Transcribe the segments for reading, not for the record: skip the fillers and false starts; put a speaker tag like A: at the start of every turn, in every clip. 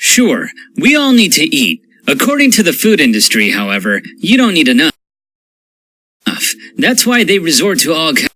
A: Sure, we all need to eat. According to the food industry, however, you don't need enough. That's why they resort to all kinds.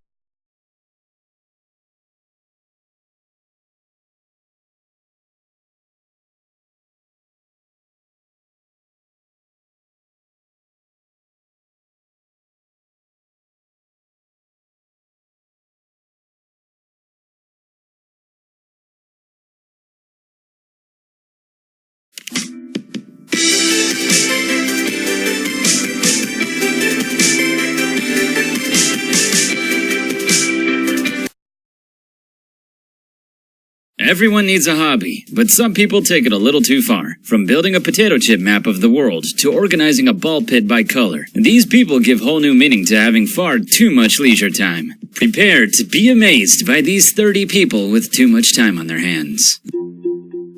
A: Everyone needs a hobby, but some people take it a little too far. From building a potato chip map of the world to organizing a ball pit by color, these people give whole new meaning to having far too much leisure time. Prepare to be amazed by these 30 people with too much time on their hands.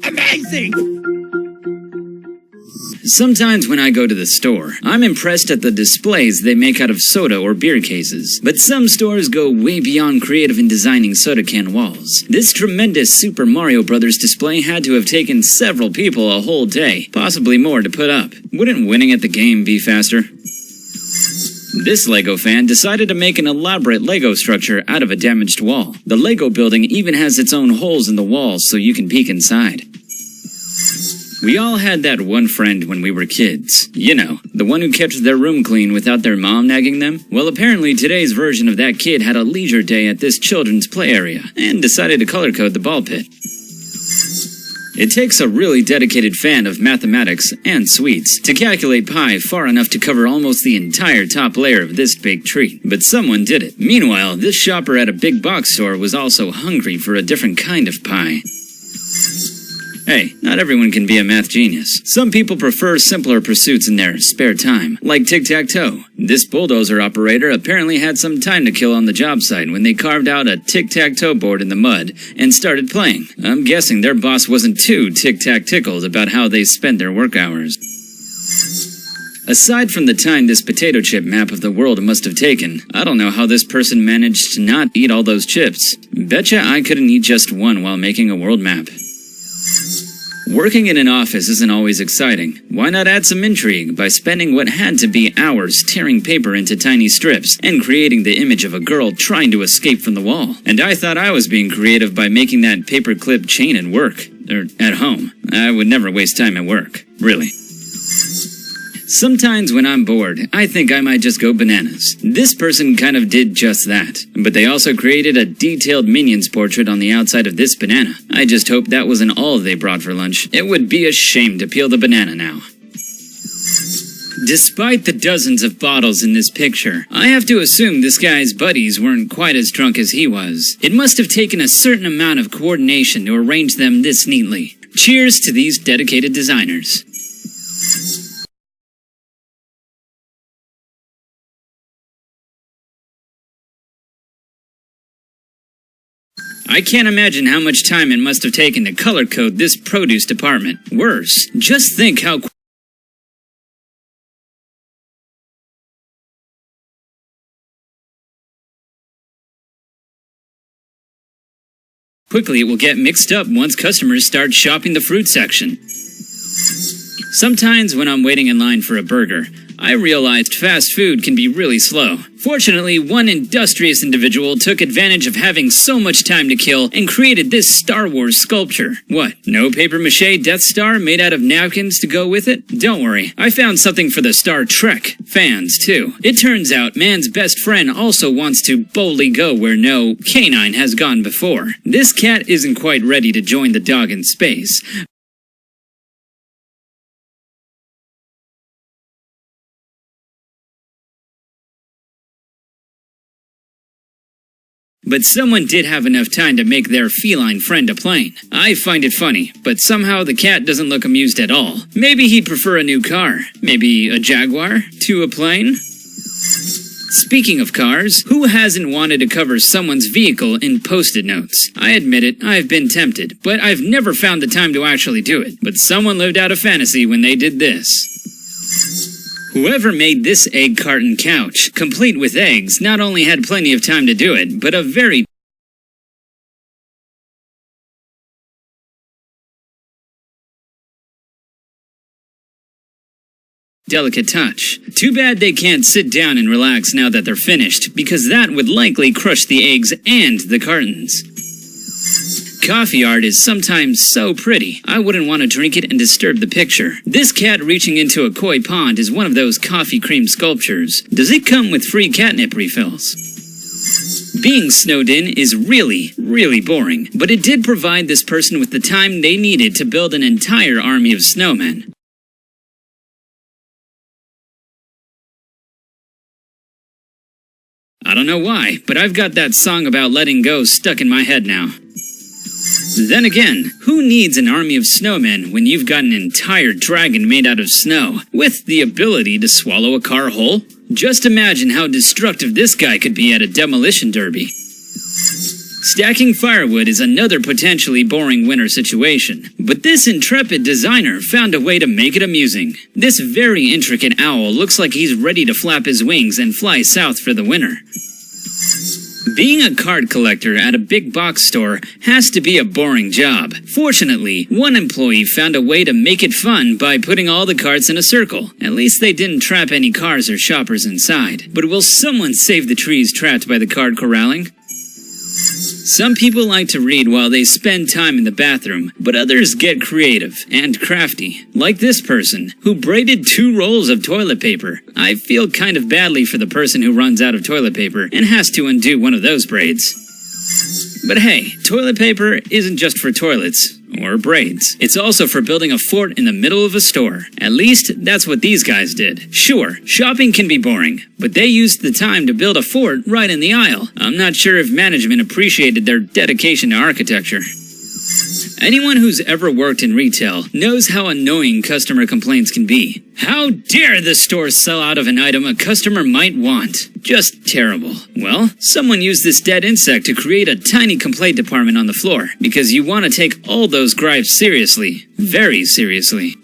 B: Amazing!
A: Sometimes when I go to the store, I'm impressed at the displays they make out of soda or beer cases. But some stores go way beyond creative in designing soda can walls. This tremendous Super Mario Bros. Display had to have taken several people a whole day, possibly more, to put up. Wouldn't winning at the game be faster? This Lego fan decided to make an elaborate Lego structure out of a damaged wall. The Lego building even has its own holes in the walls so you can peek inside. We all had that one friend when we were kids. You know, the one who kept their room clean without their mom nagging them? Well, apparently today's version of that kid had a leisure day at this children's play area and decided to color code the ball pit. It takes a really dedicated fan of mathematics and sweets to calculate pi far enough to cover almost the entire top layer of this baked treat, but someone did it. Meanwhile, this shopper at a big box store was also hungry for a different kind of pie. Hey, not everyone can be a math genius. Some people prefer simpler pursuits in their spare time, like tic-tac-toe. This bulldozer operator apparently had some time to kill on the job site when they carved out a tic-tac-toe board in the mud and started playing. I'm guessing their boss wasn't too tic-tac-tickled about how they spent their work hours. Aside from the time this potato chip map of the world must have taken, I don't know how this person managed to not eat all those chips. Betcha I couldn't eat just one while making a world map. Working in an office isn't always exciting. Why not add some intrigue by spending what had to be hours tearing paper into tiny strips and creating the image of a girl trying to escape from the wall? And I thought I was being creative by making that paperclip chain at work. Or at home. I would never waste time at work. Really. Sometimes when I'm bored, I think I might just go bananas. This person kind of did just that. But they also created a detailed Minions portrait on the outside of this banana. I just hope that wasn't all they brought for lunch. It would be a shame to peel the banana now. Despite the dozens of bottles in this picture, I have to assume this guy's buddies weren't quite as drunk as he was. It must have taken a certain amount of coordination to arrange them this neatly. Cheers to these dedicated designers. I can't imagine how much time it must have taken to color code this produce department. Worse, just think how quickly it will get mixed up once customers start shopping the fruit section. Sometimes when I'm waiting in line for a burger, I realized fast food can be really slow. Fortunately, one industrious individual took advantage of having so much time to kill and created this Star Wars sculpture. What, no papier-mâché Death Star made out of napkins to go with it? Don't worry, I found something for the Star Trek fans, too. It turns out man's best friend also wants to boldly go where no canine has gone before. This cat isn't quite ready to join the dog in space, but someone did have enough time to make their feline friend a plane. I find it funny, but somehow the cat doesn't look amused at all. Maybe he'd prefer a new car. Maybe a Jaguar to a plane? Speaking of cars, who hasn't wanted to cover someone's vehicle in Post-it notes? I admit it, I've been tempted, but I've never found the time to actually do it. But someone lived out a fantasy when they did this. Whoever made this egg carton couch, complete with eggs, not only had plenty of time to do it, but a very delicate touch. Too bad they can't sit down and relax now that they're finished, because that would likely crush the eggs and the cartons. Coffee art is sometimes so pretty, I wouldn't want to drink it and disturb the picture. This cat reaching into a koi pond is one of those coffee cream sculptures. Does it come with free catnip refills? Being snowed in is really boring, but it did provide this person with the time they needed to build an entire army of snowmen. I don't know why, but I've got that song about letting go stuck in my head now. Then again, who needs an army of snowmen when you've got an entire dragon made out of snow, with the ability to swallow a car whole? Just imagine how destructive this guy could be at a demolition derby. Stacking firewood is another potentially boring winter situation, but this intrepid designer found a way to make it amusing. This very intricate owl looks like he's ready to flap his wings and fly south for the winter. Being a card collector at a big box store has to be a boring job. Fortunately, one employee found a way to make it fun by putting all the cards in a circle. At least they didn't trap any cars or shoppers inside. But will someone save the trees trapped by the card corralling? Some people like to read while they spend time in the bathroom, but others get creative and crafty, like this person, who braided 2 rolls of toilet paper. I feel kind of badly for the person who runs out of toilet paper and has to undo one of those braids. But hey, toilet paper isn't just for toilets or braids. It's also for building a fort in the middle of a store. At least, that's what these guys did. Sure, shopping can be boring, but they used the time to build a fort right in the aisle. I'm not sure if management appreciated their dedication to architecture. Anyone who's ever worked in retail knows how annoying customer complaints can be. How dare the store sell out of an item a customer might want? Just terrible. Well, someone used this dead insect to create a tiny complaint department on the floor, because you want to take all those gripes seriously. Very seriously.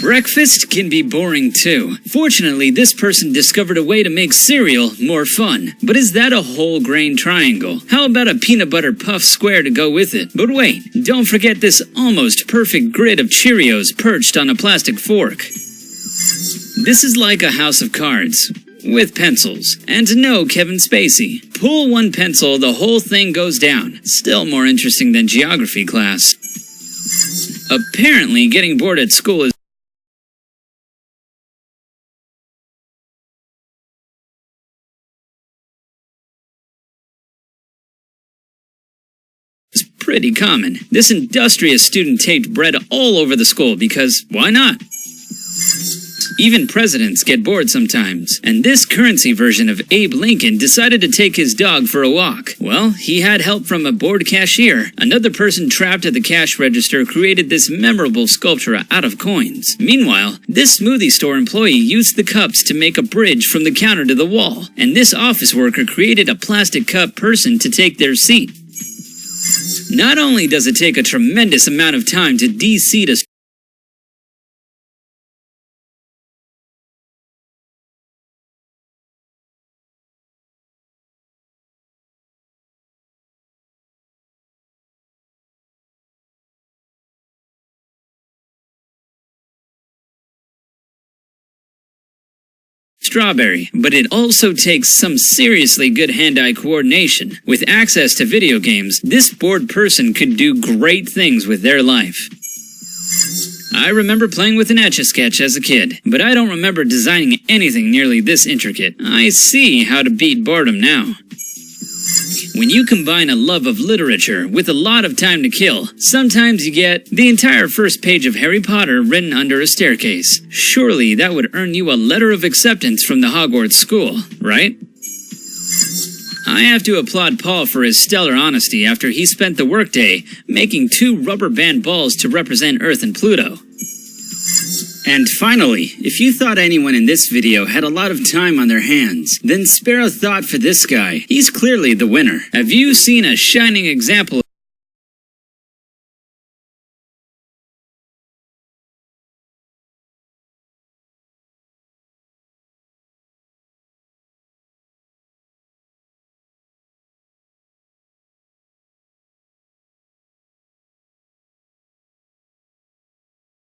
A: Breakfast can be boring too. Fortunately, this person discovered a way to make cereal more fun. But is that a whole grain triangle? How about a peanut butter puff square to go with it? But wait, don't forget this almost perfect grid of Cheerios perched on a plastic fork. This is like a house of cards, with pencils. And no Kevin Spacey. Pull one pencil, the whole thing goes down. Still more interesting than geography class. Apparently, getting bored at school is pretty common. This industrious student taped bread all over the school because why not? Even presidents get bored sometimes, and this currency version of Abe Lincoln decided to take his dog for a walk. Well, he had help from a bored cashier. Another person trapped at the cash register created this memorable sculpture out of coins. Meanwhile, this smoothie store employee used the cups to make a bridge from the counter to the wall, and this office worker created a plastic cup person to take their seat. Not only does it take a tremendous amount of time to de-seat a strawberry, but it also takes some seriously good hand-eye coordination. With access to video games, this bored person could do great things with their life. I remember playing with an Etch-a-Sketch as a kid, but I don't remember designing anything nearly this intricate. I see how to beat boredom now. When you combine a love of literature with a lot of time to kill, sometimes you get the entire first page of Harry Potter written under a staircase. Surely that would earn you a letter of acceptance from the Hogwarts school, right? I have to applaud Paul for his stellar honesty after he spent the workday making 2 rubber band balls to represent Earth and Pluto. And finally, if you thought anyone in this video had a lot of time on their hands, then spare a thought for this guy. He's clearly the winner. Have you seen a shining example